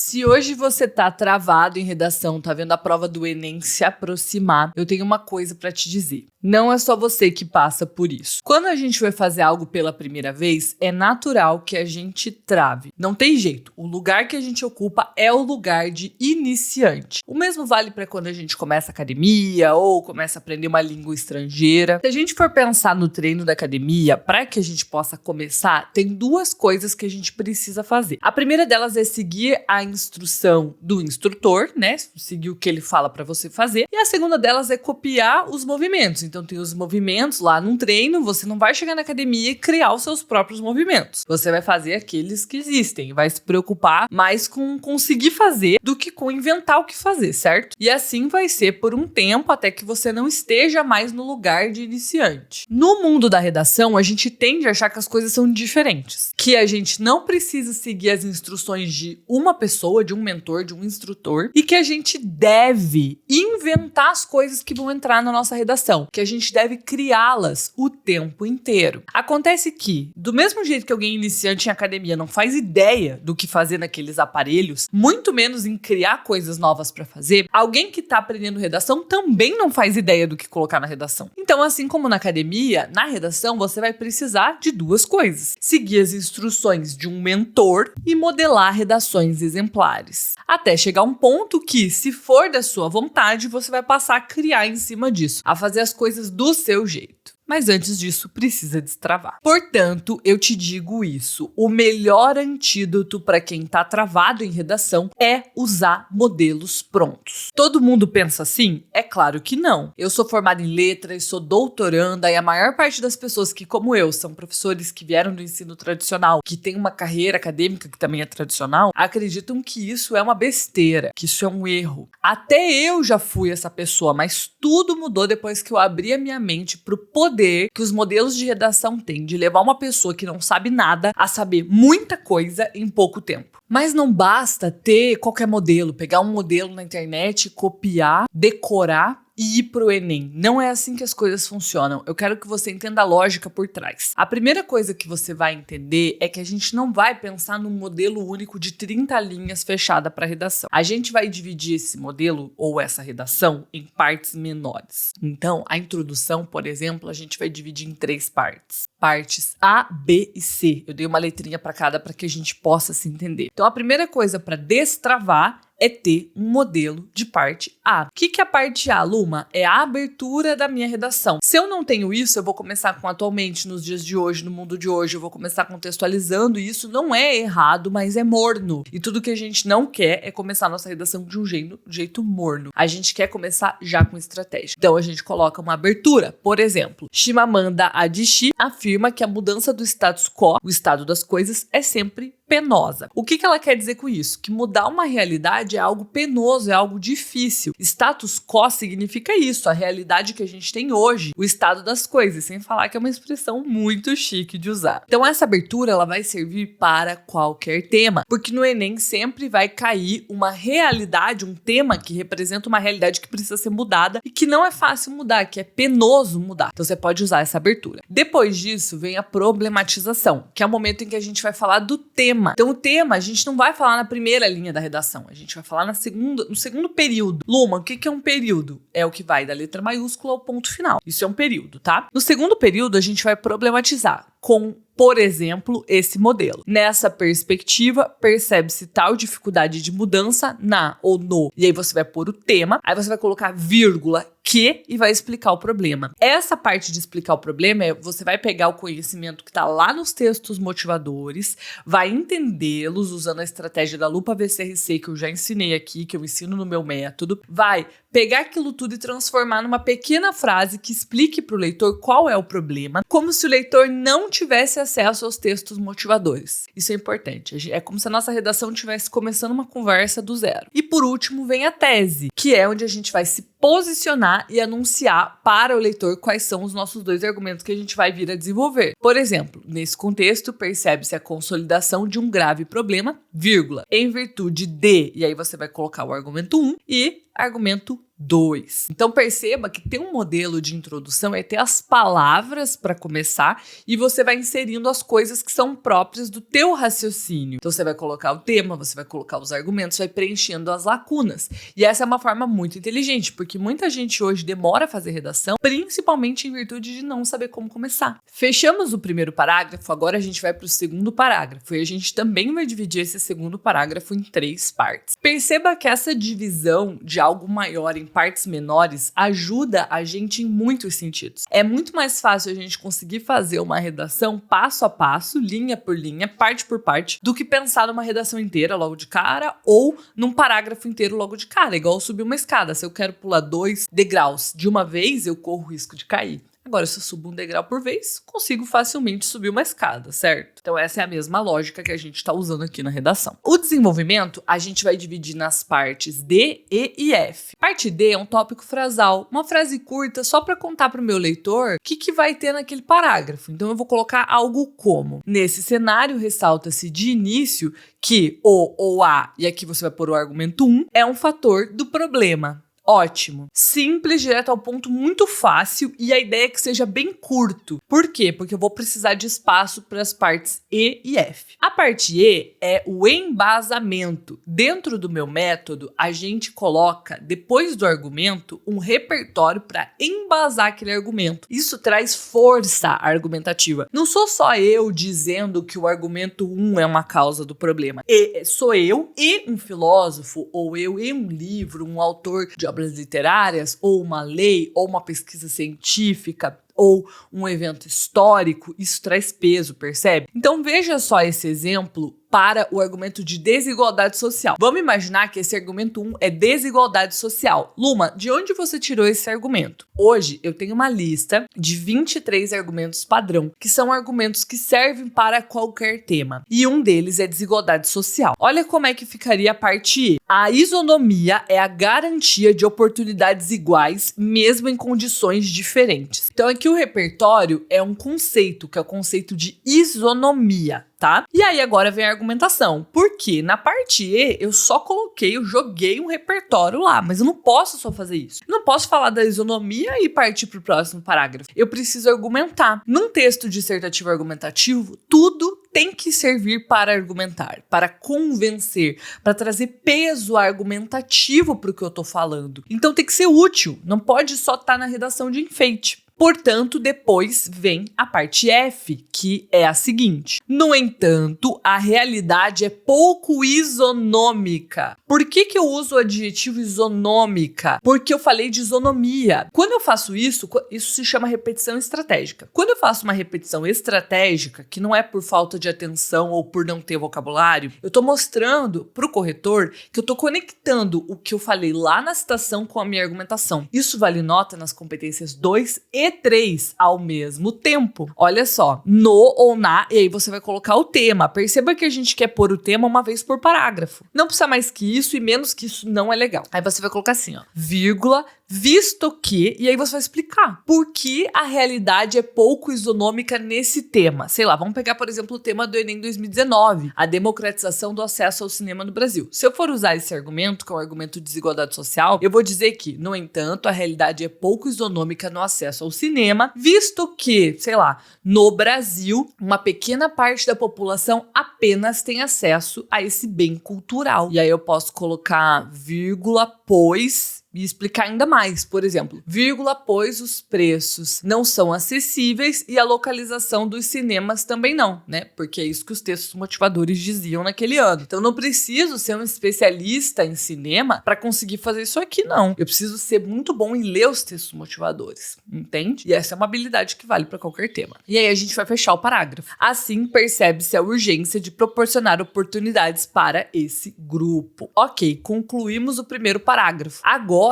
Se hoje você tá travado em redação, tá vendo a prova do Enem se aproximar, eu tenho uma coisa pra te dizer. Não é só você que passa por isso. Quando a gente vai fazer algo pela primeira vez, é natural que a gente trave. Não tem jeito. O lugar que a gente ocupa é o lugar de iniciante. O mesmo vale para quando a gente começa a academia ou começa a aprender uma língua estrangeira. Se a gente for pensar no treino da academia, para que a gente possa começar, tem duas coisas que a gente precisa fazer. A primeira delas é seguir a instrução do instrutor, né? Seguir o que ele fala para você fazer. E a segunda delas é copiar os movimentos. Então tem os movimentos lá num treino, você não vai chegar na academia e criar os seus próprios movimentos. Você vai fazer aqueles que existem, vai se preocupar mais com conseguir fazer do que com inventar o que fazer, certo? E assim vai ser por um tempo até que você não esteja mais no lugar de iniciante. No mundo da redação, a gente tende a achar que as coisas são diferentes, que a gente não precisa seguir as instruções de uma pessoa, de um mentor, de um instrutor, e que a gente deve inventar as coisas que vão entrar na nossa redação, que a gente deve criá-las o tempo inteiro. Acontece que, do mesmo jeito que alguém iniciante em academia não faz ideia do que fazer naqueles aparelhos, muito menos em criar coisas novas para fazer, alguém que tá aprendendo redação também não faz ideia do que colocar na redação. Então, assim como na academia, na redação você vai precisar de duas coisas: seguir as instruções de um mentor e modelar redações exemplares. Até chegar um ponto que, se for da sua vontade, você vai passar a criar em cima disso, a fazer as coisas do seu jeito. Mas antes disso, precisa destravar. Portanto, eu te digo isso. O melhor antídoto para quem tá travado em redação é usar modelos prontos. Todo mundo pensa assim? É claro que não. Eu sou formada em letras, sou doutoranda e a maior parte das pessoas que, como eu, são professores que vieram do ensino tradicional, que têm uma carreira acadêmica que também é tradicional, acreditam que isso é uma besteira, que isso é um erro. Até eu já fui essa pessoa, mas tudo mudou depois que eu abri a minha mente pro poder que os modelos de redação têm de levar uma pessoa que não sabe nada a saber muita coisa em pouco tempo. Mas não basta ter qualquer modelo, pegar um modelo na internet, copiar, decorar e ir pro Enem. Não é assim que as coisas funcionam. Eu quero que você entenda a lógica por trás. A primeira coisa que você vai entender é que a gente não vai pensar num modelo único de 30 linhas fechada para redação. A gente vai dividir esse modelo ou essa redação em partes menores. Então, a introdução, por exemplo, a gente vai dividir em 3 partes. Partes A, B e C. Eu dei uma letrinha para cada para que a gente possa se entender. Então, a primeira coisa para destravar é ter um modelo de parte A. O que é a parte A, Luma? É a abertura da minha redação. Se eu não tenho isso, eu vou começar com atualmente, nos dias de hoje, no mundo de hoje, eu vou começar contextualizando, e isso não é errado, mas é morno. E tudo que a gente não quer é começar a nossa redação de um jeito morno. A gente quer começar já com estratégia. Então a gente coloca uma abertura. Por exemplo, Chimamanda Adichie afirma que a mudança do status quo, o estado das coisas, é sempre penosa. O que ela quer dizer com isso? Que mudar uma realidade é algo penoso, é algo difícil. Status quo significa isso, a realidade que a gente tem hoje, o estado das coisas, sem falar que é uma expressão muito chique de usar. Então essa abertura ela vai servir para qualquer tema, porque no Enem sempre vai cair uma realidade, um tema que representa uma realidade que precisa ser mudada e que não é fácil mudar, que é penoso mudar. Então você pode usar essa abertura. Depois disso vem a problematização, que é o momento em que a gente vai falar do tema. Então o tema a gente não vai falar na primeira linha da redação, a gente vai falar no segundo período. Luma, o que é um período? É o que vai da letra maiúscula ao ponto final. Isso é um período, tá? No segundo período a gente vai problematizar com, por exemplo, esse modelo. Nessa perspectiva, percebe-se tal dificuldade de mudança na ou no. E aí você vai pôr o tema, aí você vai colocar vírgula, que, e vai explicar o problema. Essa parte de explicar o problema você vai pegar o conhecimento que está lá nos textos motivadores, vai entendê-los usando a estratégia da lupa VCRC que eu já ensinei aqui, que eu ensino no meu método, vai pegar aquilo tudo e transformar numa pequena frase que explique para o leitor qual é o problema, como se o leitor não tivesse acesso aos textos motivadores. Isso é importante. É como se a nossa redação estivesse começando uma conversa do zero. E por último vem a tese, que é onde a gente vai se posicionar e anunciar para o leitor quais são os nossos 2 argumentos que a gente vai vir a desenvolver. Por exemplo, nesse contexto, percebe-se a consolidação de um grave problema, vírgula, em virtude de, e aí você vai colocar o argumento 1 e argumento 2. Então perceba que ter um modelo de introdução é ter as palavras para começar e você vai inserindo as coisas que são próprias do teu raciocínio. Então você vai colocar o tema, você vai colocar os argumentos, vai preenchendo as lacunas. E essa é uma forma muito inteligente, porque muita gente hoje demora a fazer redação, principalmente em virtude de não saber como começar. Fechamos o primeiro parágrafo, agora a gente vai para o segundo parágrafo e a gente também vai dividir esse segundo parágrafo em 3 partes. Perceba que essa divisão de algo maior em partes menores ajuda a gente em muitos sentidos. É muito mais fácil a gente conseguir fazer uma redação passo a passo, linha por linha, parte por parte, do que pensar numa redação inteira logo de cara ou num parágrafo inteiro logo de cara, igual subir uma escada. Se eu quero pular 2 degraus de uma vez, eu corro o risco de cair. Agora, se eu subo um degrau por vez, consigo facilmente subir uma escada, certo? Então essa é a mesma lógica que a gente está usando aqui na redação. O desenvolvimento, a gente vai dividir nas partes D, E e F. Parte D é um tópico frasal, uma frase curta só para contar para o meu leitor o que vai ter naquele parágrafo. Então eu vou colocar algo como: nesse cenário, ressalta-se de início que o ou a, e aqui você vai pôr o argumento 1, é um fator do problema. Ótimo. Simples, direto ao ponto, muito fácil e a ideia é que seja bem curto. Por quê? Porque eu vou precisar de espaço para as partes E e F. A parte E é o embasamento. Dentro do meu método, a gente coloca, depois do argumento, um repertório para embasar aquele argumento. Isso traz força argumentativa. Não sou só eu dizendo que o argumento 1 é uma causa do problema. Sou eu e um filósofo, ou eu e um livro, um autor de obras literárias, ou uma lei, ou uma pesquisa científica, ou um evento histórico. Isso traz peso, percebe? Então veja só esse exemplo para o argumento de desigualdade social. Vamos imaginar que esse argumento 1 é desigualdade social. Luma, de onde você tirou esse argumento? Hoje eu tenho uma lista de 23 argumentos padrão, que são argumentos que servem para qualquer tema. E um deles é desigualdade social. Olha como é que ficaria a parte E. A isonomia é a garantia de oportunidades iguais, mesmo em condições diferentes. Então aqui o repertório é um conceito, que é o conceito de isonomia. Tá? E aí agora vem a argumentação. Porque na parte E eu joguei um repertório lá, mas eu não posso só fazer isso. Eu não posso falar da isonomia e partir para o próximo parágrafo. Eu preciso argumentar. Num texto dissertativo argumentativo, tudo tem que servir para argumentar, para convencer, para trazer peso argumentativo para o que eu tô falando. Então tem que ser útil, não pode só estar na redação de enfeite. Portanto, depois vem a parte F, que é a seguinte: no entanto, a realidade é pouco isonômica. Por que eu uso o adjetivo isonômica? Porque eu falei de isonomia. Quando eu faço isso se chama repetição estratégica. Quando eu faço uma repetição estratégica, que não é por falta de atenção ou por não ter vocabulário, eu tô mostrando pro corretor que eu tô conectando o que eu falei lá na citação com a minha argumentação. Isso vale nota nas competências 2 e 3 ao mesmo tempo. Olha só, no ou na, e aí você vai colocar o tema. Perceba que a gente quer pôr o tema uma vez por parágrafo. Não precisa mais que isso e menos que isso não é legal. Aí você vai colocar assim, ó, vírgula, visto que, e aí você vai explicar por que a realidade é pouco isonômica nesse tema. Sei lá, vamos pegar, por exemplo, o tema do Enem 2019, a democratização do acesso ao cinema no Brasil. Se eu for usar esse argumento, que é um argumento de desigualdade social, eu vou dizer que, no entanto, a realidade é pouco isonômica no acesso ao cinema, visto que, sei lá, no Brasil, uma pequena parte da população apenas tem acesso a esse bem cultural. E aí eu posso colocar vírgula, pois, e explicar ainda mais, por exemplo, vírgula, pois os preços não são acessíveis e a localização dos cinemas também não, né? Porque é isso que os textos motivadores diziam naquele ano. Então não preciso ser um especialista em cinema para conseguir fazer isso aqui, não. Eu preciso ser muito bom em ler os textos motivadores, entende? E essa é uma habilidade que vale para qualquer tema. E aí a gente vai fechar o parágrafo. Assim percebe-se a urgência de proporcionar oportunidades para esse grupo. Ok, concluímos o primeiro parágrafo. Agora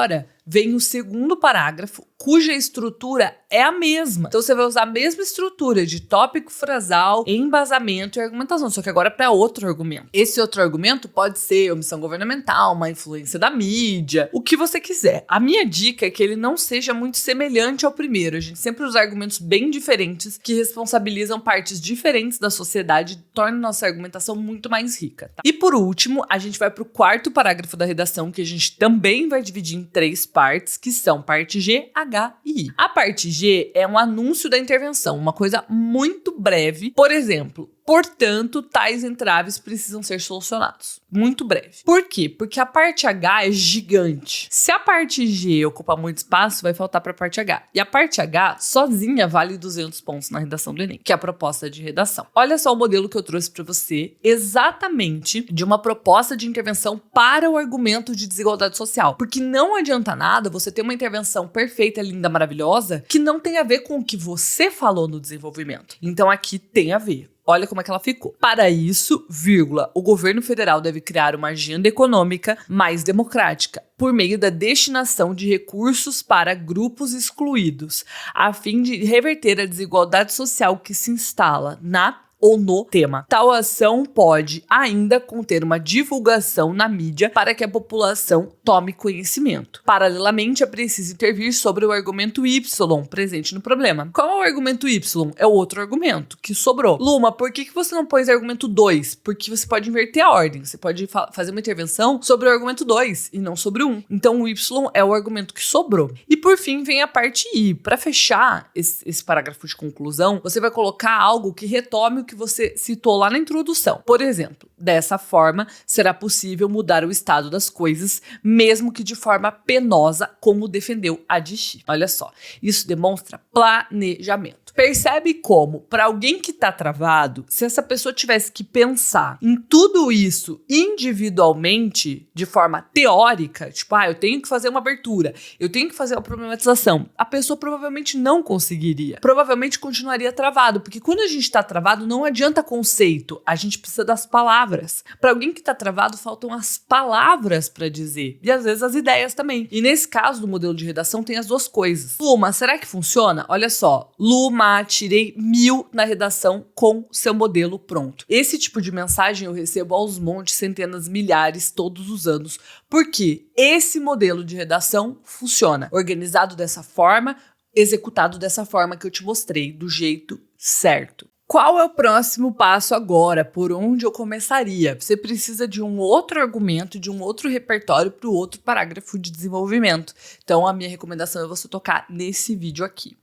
vem o segundo parágrafo, cuja estrutura é a mesma. Então você vai usar a mesma estrutura de tópico frasal, embasamento e argumentação, só que agora para outro argumento. Esse outro argumento pode ser omissão governamental, uma influência da mídia, o que você quiser. A minha dica é que ele não seja muito semelhante ao primeiro. A gente sempre usa argumentos bem diferentes que responsabilizam partes diferentes da sociedade e tornam nossa argumentação muito mais rica. Tá? E por último, a gente vai para o quarto parágrafo da redação, que a gente também vai dividir em 3 partes, que são parte G, H e I. A parte G é um anúncio da intervenção, uma coisa muito breve. Por exemplo, portanto, tais entraves precisam ser solucionados. Muito breve. Por quê? Porque a parte H é gigante. Se a parte G ocupa muito espaço, vai faltar para a parte H. E a parte H, sozinha, vale 200 pontos na redação do Enem, que é a proposta de redação. Olha só o modelo que eu trouxe para você, exatamente de uma proposta de intervenção para o argumento de desigualdade social. Porque não adianta nada você ter uma intervenção perfeita, linda, maravilhosa, que não tem a ver com o que você falou no desenvolvimento. Então aqui tem a ver. Olha como é que ela ficou. Para isso, vírgula, o governo federal deve criar uma agenda econômica mais democrática, por meio da destinação de recursos para grupos excluídos, a fim de reverter a desigualdade social que se instala na ou no tema. Tal ação pode ainda conter uma divulgação na mídia para que a população tome conhecimento. Paralelamente, é preciso intervir sobre o argumento Y presente no problema. Qual é o argumento Y? É o outro argumento que sobrou. Luma, por que você não pôs argumento 2? Porque você pode inverter a ordem. Você pode fazer uma intervenção sobre o argumento 2 e não sobre o 1. Então, o Y é o argumento que sobrou. E por fim, vem a parte I. Para fechar esse parágrafo de conclusão, você vai colocar algo que retome o que você citou lá na introdução. Por exemplo, dessa forma, será possível mudar o estado das coisas, mesmo que de forma penosa, como defendeu a Dixi. Olha só, isso demonstra planejamento. Percebe como, para alguém que está travado, se essa pessoa tivesse que pensar em tudo isso individualmente, de forma teórica, tipo, eu tenho que fazer uma abertura, eu tenho que fazer uma problematização, a pessoa provavelmente não conseguiria. Provavelmente continuaria travado, porque quando a gente está travado, não adianta conceito, a gente precisa das palavras. Para alguém que está travado, faltam as palavras para dizer, e às vezes as ideias também. E nesse caso do modelo de redação, tem as duas coisas. Luma, será que funciona? Olha só, Luma, tirei 1000 na redação com seu modelo pronto. Esse tipo de mensagem eu recebo aos montes, centenas, milhares, todos os anos, porque esse modelo de redação funciona. Organizado dessa forma, executado dessa forma que eu te mostrei, do jeito certo. Qual é o próximo passo agora? Por onde eu começaria? Você precisa de um outro argumento, de um outro repertório para o outro parágrafo de desenvolvimento. Então, a minha recomendação é você tocar nesse vídeo aqui.